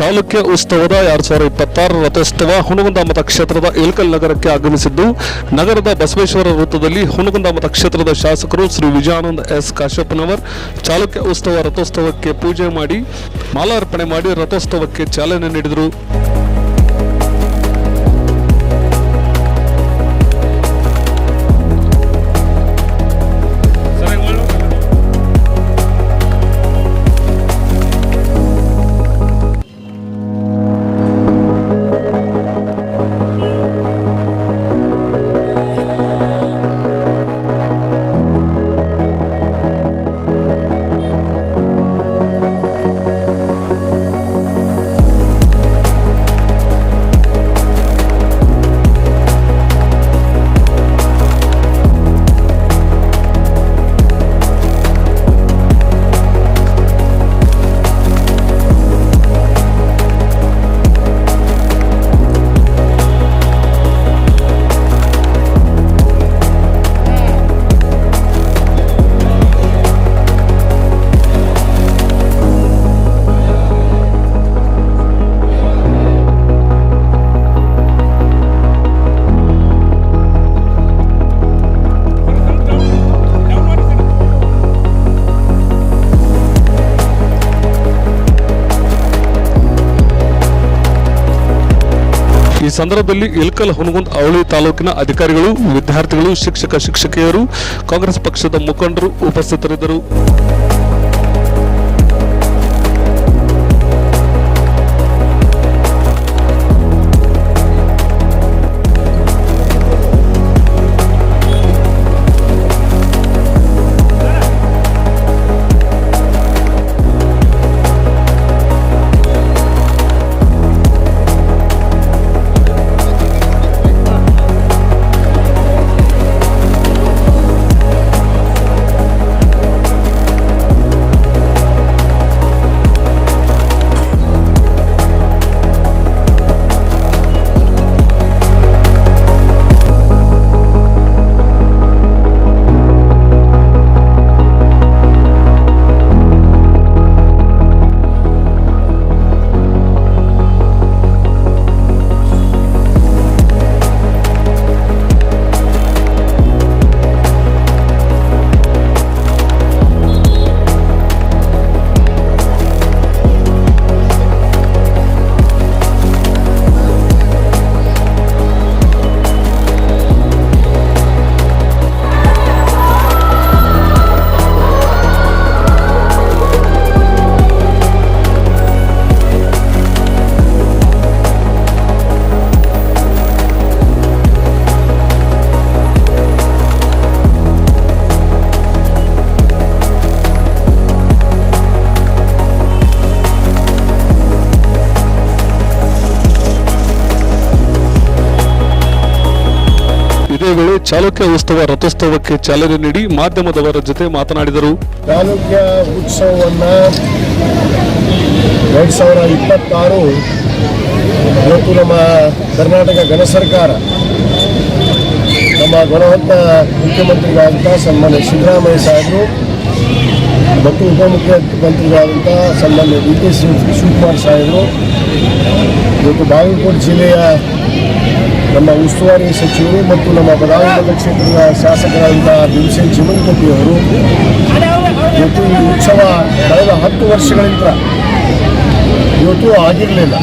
ಚಾಲುಕ್ಯ ಉತ್ಸವದ 2026 ರಥೋತ್ಸವ ಹುನಗುಂದ ಮತಕ್ಷೇತ್ರದ ಇಳಕಲ್ ನಗರಕ್ಕೆ ಆಗಮಿಸಿದ್ದು, ನಗರದ ಬಸವೇಶ್ವರ ವೃತ್ತದಲ್ಲಿ ಹುನಗುಂದ ಮತಕ್ಷೇತ್ರದ ಶಾಸಕರು ಶ್ರೀ ವಿಜಯಾನಂದ ಎಸ್ ಕಾಶ್ಯಪ್ಪನವರ್ ಚಾಲುಕ್ಯ ಉತ್ಸವ ರಥೋತ್ಸವಕ್ಕೆ ಪೂಜೆ ಮಾಡಿ ಮಾಲಾರ್ಪಣೆ ಮಾಡಿ ರಥೋತ್ಸವಕ್ಕೆ ಚಾಲನೆ ನೀಡಿದರು. ಈ ಸಂದರ್ಭದಲ್ಲಿ ಇಳಕಲ್ ಹುನಗುಂದ ಅವಳಿ ತಾಲೂಕಿನ ಅಧಿಕಾರಿಗಳು, ವಿದ್ಯಾರ್ಥಿಗಳು, ಶಿಕ್ಷಕಿಯರು, ಕಾಂಗ್ರೆಸ್ ಪಕ್ಷದ ಮುಖಂಡರು ಉಪಸ್ಥಿತರಿದ್ದರು. ಇದೇ ವೇಳೆ ಚಾಲುಕ್ಯ ಉತ್ಸವ ರಥೋತ್ಸವಕ್ಕೆ ಚಾಲನೆ ನೀಡಿ ಮಾಧ್ಯಮದವರ ಜೊತೆ ಮಾತನಾಡಿದರು. ಚಾಲುಕ್ಯ ಉತ್ಸವವನ್ನು 2026 ಇವತ್ತು ನಮ್ಮ ಕರ್ನಾಟಕ ಗಣ ಸರ್ಕಾರ ನಮ್ಮ ಗುಣವಂತ ಮುಖ್ಯಮಂತ್ರಿಗಳಾದಂಥ ಸನ್ಮಾನ್ಯ ಸಿದ್ದರಾಮಯ್ಯ ಸಾಹೇಬರು ಮತ್ತು ಉಪಮುಖ್ಯಮಂತ್ರಿಗಳಾದಂಥ ಸನ್ಮಾನ್ಯ ಡಿ.ಕೆ. ಶಿವಕುಮಾರ್ ಸಾಹೇಬರು ಇವತ್ತು ಬಾಗಲಕೋಟೆ ಜಿಲ್ಲೆಯ ನಮ್ಮ ಉಸ್ತುವಾರಿ ಸಚಿವರು ಮತ್ತು ನಮ್ಮ ಬದಾಮಿ ಮತಕ್ಷೇತ್ರದ ಶಾಸಕರಾದಂಥ ಭೀಮಸೇನ್ ಚಿಮನಕಟ್ಟಿಯವರು ಇವತ್ತು ಈ ಉತ್ಸವ ಕಳೆದ 10 ವರ್ಷಗಳಿಂದ ಇವತ್ತು ಆಗಿರಲಿಲ್ಲ.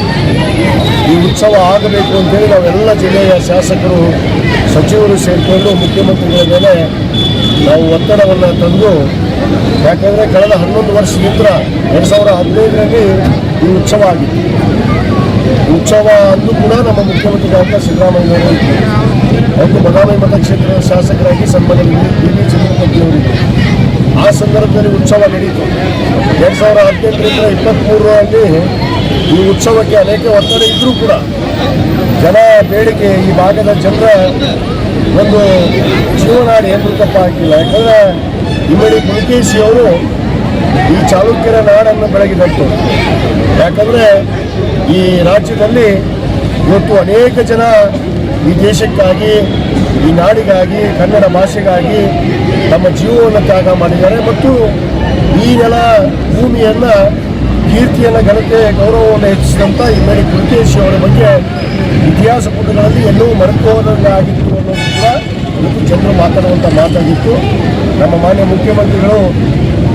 ಈ ಉತ್ಸವ ಆಗಬೇಕು ಅಂತೇಳಿ ನಾವೆಲ್ಲ ಜಿಲ್ಲೆಯ ಶಾಸಕರು, ಸಚಿವರು ಸೇರಿಕೊಂಡು ಮುಖ್ಯಮಂತ್ರಿಗಳ ಮೇಲೆ ನಾವು ಒತ್ತಡವನ್ನು ತಂದು, ಯಾಕಂದರೆ ಕಳೆದ 11 ವರ್ಷದಿಂದ 2015ರಲ್ಲಿ ಈ ಉತ್ಸವ ಆಗಿತ್ತು. ಉತ್ಸವ ಅಂದು ಕೂಡ ನಮ್ಮ ಮುಖ್ಯಮಂತ್ರಿಗಳಾದ ಸಿದ್ದರಾಮಯ್ಯವರು ಮತ್ತು ಬದಾಮಿ ಮತಕ್ಷೇತ್ರದ ಶಾಸಕರಾಗಿ ಸನ್ಮಾನ್ಯ ಡಿ.ಕೆ. ಚಿಮನಕಟ್ಟಿಯವರಿದ್ದರು. ಆ ಸಂದರ್ಭದಲ್ಲಿ ಉತ್ಸವ ನಡೀತು. 2018ರಿಂದ 23ರಲ್ಲಿ ಈ ಉತ್ಸವಕ್ಕೆ ಅನೇಕ ಒತ್ತಡ ಇದ್ದರೂ ಕೂಡ ಜನ ಬೇಡಿಕೆ, ಈ ಭಾಗದ ಜನರ ಒಂದು ಜೀವನಾಡಿ ಏನು ತಪ್ಪ ಹಾಕಿಲ್ಲ. ಯಾಕಂದರೆ ಇಮ್ಮಡಿ ಪುಲಕೇಶಿಯವರು ಈ ಚಾಲುಕ್ಯರ ನಾಡನ್ನು ಬೆಳಗಿದಟ್ಟು. ಯಾಕಂದರೆ ಈ ರಾಜ್ಯದಲ್ಲಿ ಇವತ್ತು ಅನೇಕ ಜನ ಈ ದೇಶಕ್ಕಾಗಿ, ಈ ನಾಡಿಗಾಗಿ, ಕನ್ನಡ ಭಾಷೆಗಾಗಿ ತಮ್ಮ ಜೀವವನ್ನು ತ್ಯಾಗ ಮಾಡಿದ್ದಾರೆ ಮತ್ತು ಈ ನೆಲ ಭೂಮಿಯನ್ನು ಕೀರ್ತಿಯನ್ನು ಘನತೆ ಗೌರವವನ್ನು ಹೆಚ್ಚಿಸಿದಂಥ ಇಮ್ಮಡಿ ಪುಲಕೇಶಿ ಅವರ ಬಗ್ಗೆ ಇತಿಹಾಸ ಪುಟಗಳಲ್ಲಿ ಎಲ್ಲೂ ಮರೆತುಹೋದಂಗಾಗಿತ್ತು ಅನ್ನೋದು ಕೂಡ ಇವತ್ತು ಜನರು ಮಾತಾಡುವಂಥ ಮಾತಾಗಿತ್ತು. ನಮ್ಮ ಮಾನ್ಯ ಮುಖ್ಯಮಂತ್ರಿಗಳು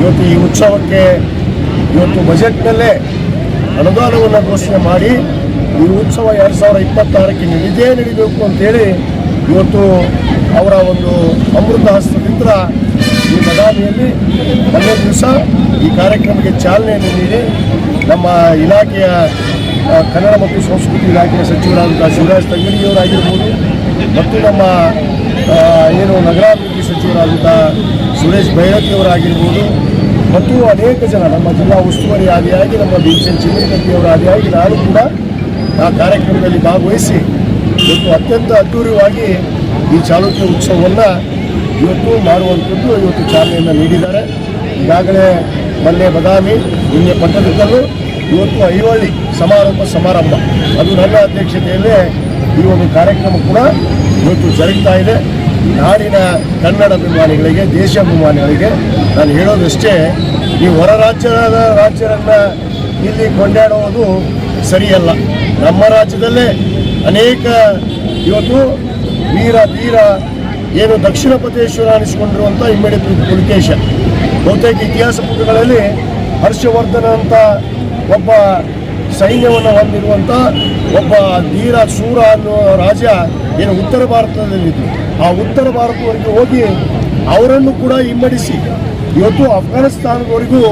ಇವತ್ತು ಈ ಉತ್ಸವಕ್ಕೆ ಇವತ್ತು ಬಜೆಟ್ನಲ್ಲೇ ಅನುದಾನವನ್ನು ಘೋಷಣೆ ಮಾಡಿ ಈ ಉತ್ಸವ 2026ಕ್ಕೆ ನಡೀಬೇಕು ಅಂತೇಳಿ ಇವತ್ತು ಅವರ ಒಂದು ಅಮೃತ ಹಸ್ತದಿಂದ ಈ ಬದಾಮಿಯಲ್ಲಿ ಮೊನ್ನೆ ದಿವಸ ಈ ಕಾರ್ಯಕ್ರಮಕ್ಕೆ ಚಾಲನೆಯನ್ನು ನೀಡಿ ನಮ್ಮ ಇಲಾಖೆಯ ಕನ್ನಡ ಮತ್ತು ಸಂಸ್ಕೃತಿ ಇಲಾಖೆಯ ಸಚಿವರಾದಂಥ ಶಿವರಾಜ್ ತಂಗಡಿಯವರಾಗಿರ್ಬೋದು ಮತ್ತು ನಮ್ಮ ನಗರಾಭಿವೃದ್ಧಿ ಸಚಿವರಾದಂಥ ಸುರೇಶ್ ಬೈರತಿಯವರಾಗಿರ್ಬೋದು ಮತ್ತು ಅನೇಕ ಜನ ನಮ್ಮ ಜಿಲ್ಲಾ ಉಸ್ತುವಾರಿ ಆದಿಯಾಗಿ ನಮ್ಮ ಭೀಮಸೇನ್ ಚಿಮ್ಮನಕಟ್ಟಿಯವರ ಆದಿಯಾಗಿ ನಾನು ಕೂಡ ಆ ಕಾರ್ಯಕ್ರಮದಲ್ಲಿ ಭಾಗವಹಿಸಿ ಇವತ್ತು ಅತ್ಯಂತ ಅದ್ಧೂರಿಯಾಗಿ ಈ ಚಾಲುಕ್ಯ ಉತ್ಸವವನ್ನು ಇವತ್ತು ಮಾಡುವಂಥದ್ದು ಇವತ್ತು ಚಾಲನೆಯನ್ನು ನೀಡಿದ್ದಾರೆ. ಈಗಾಗಲೇ ಮೊನ್ನೆ ಬದಾಮಿ ನಿನ್ನೆ ಪಟ್ಟಣದಲ್ಲೂ ಇವತ್ತು ಐವಳ್ಳಿ ಸಮಾರಂಭ ಅದು ನನ್ನ ಅಧ್ಯಕ್ಷತೆಯಲ್ಲೇ ಈ ಒಂದು ಕಾರ್ಯಕ್ರಮ ಕೂಡ ಇವತ್ತು ಜರುಗ್ತಾ ಇದೆ. ನಾಡಿನ ಕನ್ನಡ ಅಭಿಮಾನಿಗಳಿಗೆ ದೇಶಾಭಿಮಾನಿಗಳಿಗೆ ನಾನು ಹೇಳೋದಷ್ಟೇ, ಈ ಹೊರ ರಾಜ್ಯರನ್ನು ಇಲ್ಲಿ ಕೊಂಡಾಡುವುದು ಸರಿಯಲ್ಲ. ನಮ್ಮ ರಾಜ್ಯದಲ್ಲೇ ಅನೇಕ ಇವತ್ತು ವೀರ ಏನು ದಕ್ಷಿಣ ಪಥೇಶ್ವರ ಅನಿಸಿಕೊಂಡಿರುವಂಥ ಇಮ್ಮಡಿ ಪುಲಕೇಶ ಬಹುತೇಕ ಇತಿಹಾಸ ಪುಟಗಳಲ್ಲಿ ಹರ್ಷವರ್ಧನ ಅಂತ ಒಬ್ಬ ಸೈನ್ಯವನ್ನು ಹೊಂದಿರುವಂಥ ಒಬ್ಬ ಧೀರ ಶೂರ ಅನ್ನುವ ರಾಜ ಏನು ಉತ್ತರ ಭಾರತದಲ್ಲಿದ್ದು ಆ ಉತ್ತರ ಭಾರತವರೆಗೆ ಹೋಗಿ ಅವರನ್ನು ಕೂಡ ಹಿಮ್ಮಡಿಸಿ ಇವತ್ತು ಅಫ್ಘಾನಿಸ್ತಾನದವರೆಗೂ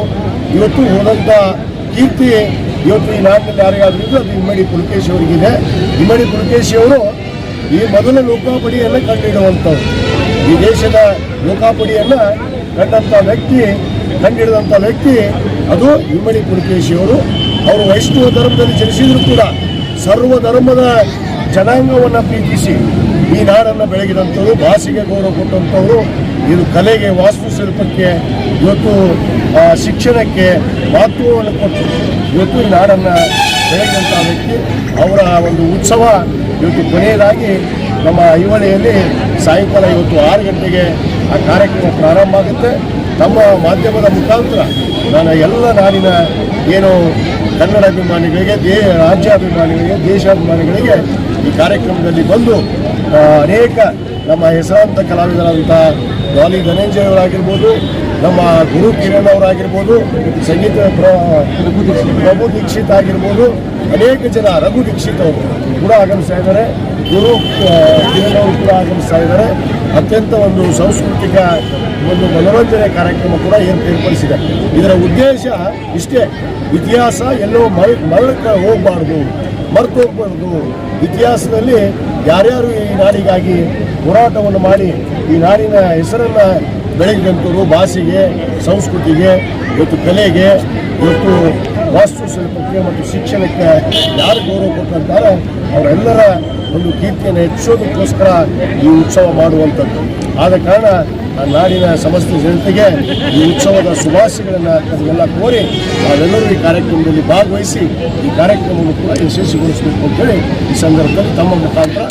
ಇವತ್ತು ಹೋದಂಥ ಕೀರ್ತಿ ಇವತ್ತು ಈ ನಾಡಿನಲ್ಲಿ ಯಾರಿಗಾದ್ರೂ ಅದು ಇಮ್ಮಡಿ ಪುಲಕೇಶಿ ಅವರಿಗಿದೆ. ಇಮ್ಮಡಿ ಪುಲಕೇಶಿ ಅವರು ಈ ಮೊದಲ ಲೋಕಾಪಡಿಯನ್ನು ಕಂಡುಹಿಡುವಂಥವ್ರು, ಈ ದೇಶದ ಲೋಕಾಪಡಿಯನ್ನು ಕಂಡುಹಿಡಿದಂಥ ವ್ಯಕ್ತಿ ಅದು ಇಮ್ಮಡಿ ಪುಲಕೇಶಿ ಅವರು. ವೈಷ್ಣವ ಧರ್ಮದಲ್ಲಿ ಜನಿಸಿದ್ರು ಕೂಡ ಸರ್ವ ಧರ್ಮದ ಜನಾಂಗವನ್ನು ಪ್ರೀತಿಸಿ ಈ ನಾಡನ್ನು ಬೆಳಗಿದಂಥವ್ರು, ಭಾಷೆಗೆ ಗೌರವ ಕೊಟ್ಟಂಥವ್ರು, ಇದು ಕಲೆಗೆ, ವಾಸ್ತುಶಿಲ್ಪಕ್ಕೆ, ಇವತ್ತು ಶಿಕ್ಷಣಕ್ಕೆ ಮಹತ್ವವನ್ನು ಕೊಟ್ಟು ಇವತ್ತು ಈ ನಾಡನ್ನು ಬೆಳಗಿದಂಥ ವ್ಯಕ್ತಿ. ಅವರ ಒಂದು ಉತ್ಸವ ಇವತ್ತು ಕೊನೆಯದಾಗಿ ನಮ್ಮ ಐವಳಿಯಲ್ಲಿ ಸಾಯಂಕಾಲ ಇವತ್ತು 6 ಗಂಟೆಗೆ ಆ ಕಾರ್ಯಕ್ರಮ ಪ್ರಾರಂಭ ಆಗುತ್ತೆ. ನಮ್ಮ ಮಾಧ್ಯಮದ ಮುಖಾಂತರ ನಾನು ಎಲ್ಲ ನಾಡಿನ ಏನು ಕನ್ನಡ ಅಭಿಮಾನಿಗಳಿಗೆ, ರಾಜ್ಯಾಭಿಮಾನಿಗಳಿಗೆ, ದೇಶಾಭಿಮಾನಿಗಳಿಗೆ ಈ ಕಾರ್ಯಕ್ರಮದಲ್ಲಿ ಬಂದು ಅನೇಕ ನಮ್ಮ ಹೆಸರಾಂತ ಕಲಾವಿದರಾದಂಥ ಡಾಲಿ ಧನಂಜಯ ಅವರಾಗಿರ್ಬೋದು, ನಮ್ಮ ಗುರು ಕಿರಣ್ ಅವರಾಗಿರ್ಬೋದು, ಸಂಗೀತ ಪ್ರಭು ದೀಕ್ಷಿತ್ ಆಗಿರ್ಬೋದು, ಅನೇಕ ಜನ ರಘು ದೀಕ್ಷಿತ್ ಅವರು ಕೂಡ ಆಗಮಿಸ್ತಾ ಇದ್ದಾರೆ, ಗುರು ಕಿರಣ್ ಅವರು ಕೂಡ ಆಗಮಿಸ್ತಾ ಇದ್ದಾರೆ. ಅತ್ಯಂತ ಒಂದು ಸಾಂಸ್ಕೃತಿಕ ಒಂದು ಮನೋರಂಜನೆ ಕಾರ್ಯಕ್ರಮ ಕೂಡ ಏರ್ಪಡಿಸಿದೆ. ಇದರ ಉದ್ದೇಶ ಇಷ್ಟೇ, ಇತಿಹಾಸ ಎಲ್ಲೋ ಮರಳಕ್ಕೆ ಹೋಗಬಾರ್ದು, ಮರೆತು ಹೋಗ್ಬಾರ್ದು. ಇತಿಹಾಸದಲ್ಲಿ ಯಾರ್ಯಾರು ಈ ನಾಡಿಗಾಗಿ ಹೋರಾಟವನ್ನು ಮಾಡಿ ಈ ನಾಡಿನ ಹೆಸರನ್ನು ಬೆಳಗಿದಂಥವ್ರು, ಭಾಷೆಗೆ, ಸಂಸ್ಕೃತಿಗೆ, ಇವತ್ತು ಕಲೆಗೆ, ಇವತ್ತು ವಾಸ್ತುಶಿಲ್ಪಕ್ಕೆ ಮತ್ತು ಶಿಕ್ಷಣಕ್ಕೆ ಯಾರು ಗೌರವ ಕೊಟ್ಟಂತಾರೆ ಅವರೆಲ್ಲರ ಒಂದು ಕೀರ್ತಿಯನ್ನು ಹೆಚ್ಚೋದಕ್ಕೋಸ್ಕರ ಈ ಉತ್ಸವ ಮಾಡುವಂಥದ್ದು. ಆದ ಕಾರಣ ಆ ನಾಡಿನ ಸಮಸ್ತ ಜನತೆಗೆ ಈ ಉತ್ಸವದ ಶುಭಾಶಯಗಳನ್ನು ತಮಗೆಲ್ಲ ಕೋರಿ ನಾವೆಲ್ಲರೂ ಈ ಕಾರ್ಯಕ್ರಮದಲ್ಲಿ ಭಾಗವಹಿಸಿ ಈ ಕಾರ್ಯಕ್ರಮವನ್ನು ಕೂಡ ಯಶಸ್ವಿಗೊಳಿಸಬೇಕು ಅಂತೇಳಿ ಈ ಸಂದರ್ಭದಲ್ಲಿ ತಮ್ಮ ಮುಖಾಂತರ